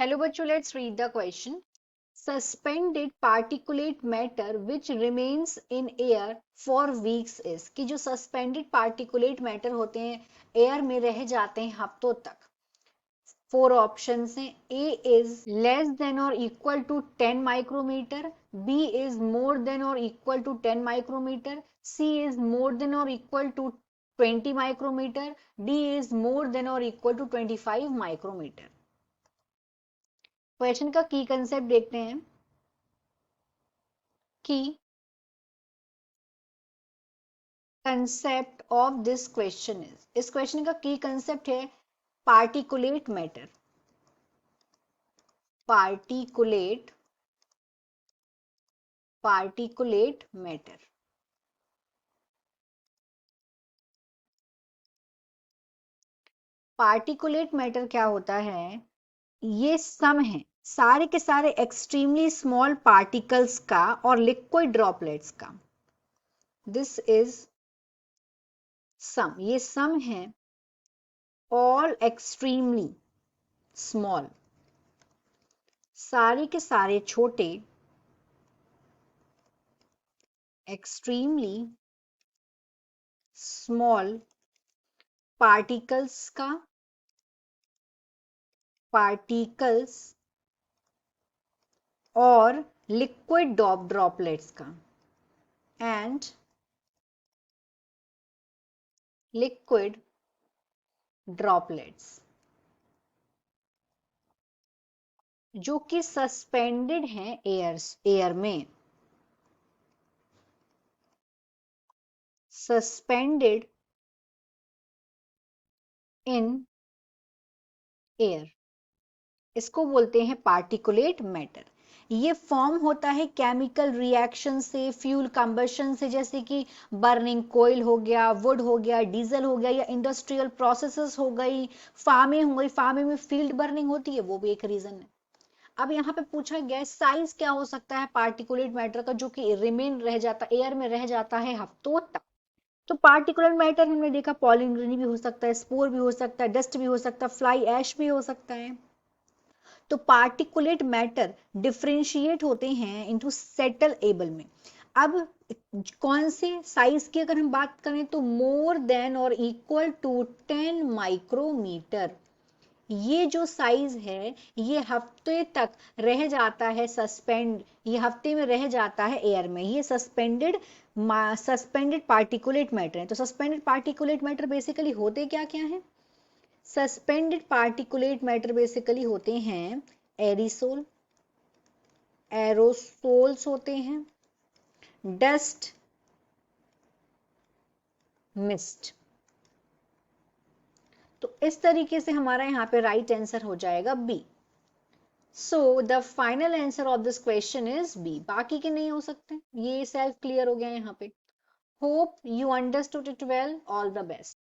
Hello बच्चों, let's read the question. Suspended particulate matter which remains in air for weeks is. कि जो suspended particulate matter होते हैं air में रह जाते हैं हफ्तों तक. फोर ऑप्शंस हैं. ए इज लेस देन और equal to 10 micrometre, B is more than और equal to 10 micrometre, C is more than और equal to 20 micrometre, D is more than और इक्वल टू 25 माइक्रोमीटर. क्वेश्चन का की concept देखते हैं कि concept of this question is. इस question का की कंसेप्ट है particulate matter. Particulate particulate matter. Particulate matter क्या होता है? ये सम है सारे के सारे एक्सट्रीमली स्मॉल पार्टिकल्स का और लिक्विड ड्रॉपलेट्स का. This is sum. ये सम है ऑल एक्सट्रीमली स्मॉल, सारे के सारे छोटे एक्सट्रीमली स्मॉल पार्टिकल्स का और लिक्विड ड्रॉपलेट्स का एंड लिक्विड ड्रॉपलेट्स जो कि सस्पेंडेड हैं एयर में. सस्पेंडेड इन एयर, इसको बोलते हैं पार्टिकुलेट मैटर. ये फॉर्म होता है केमिकल रिएक्शन से, फ्यूल कंबशन से, जैसे कि बर्निंग कोयल हो गया, वुड हो गया, डीजल हो गया, या इंडस्ट्रियल प्रोसेसेस हो गई, फार्मिंग हो गई. फार्मिंग में फील्ड बर्निंग होती है, वो भी एक रीजन है. अब यहाँ पे पूछा गया साइज क्या हो सकता है पार्टिकुलेट मैटर का जो कि रिमेन रह जाता, एयर में रह जाता है हफ्तों तक. तो पार्टिकुलर मैटर हमने देखा पॉलन ग्रेनी भी हो सकता है, स्पोर भी हो सकता है, डस्ट भी हो सकता है, फ्लाई ऐश भी हो सकता है. तो पार्टिकुलेट मैटर डिफरेंशिएट होते हैं इनटू सेटल एबल में. अब कौन से साइज की अगर हम बात करें तो मोर देन और इक्वल टू 10 माइक्रोमीटर. ये जो साइज है ये हफ्ते तक रह जाता है सस्पेंड, ये हफ्ते में रह जाता है एयर में. ये सस्पेंडेड पार्टिकुलेट मैटर है. तो सस्पेंडेड पार्टिकुलेट मैटर बेसिकली होते क्या क्या है? सस्पेंडेड पार्टिकुलेट मैटर बेसिकली होते हैं एरिसोल, एरोसोल्स होते हैं, डस्ट, मिस्ट. तो इस तरीके से हमारा यहाँ पे राइट आंसर हो जाएगा B. So the final answer of this question is B. बाकी के नहीं हो सकते. ये सेल्फ क्लियर हो गया यहाँ पे. Hope you understood it well. All the best.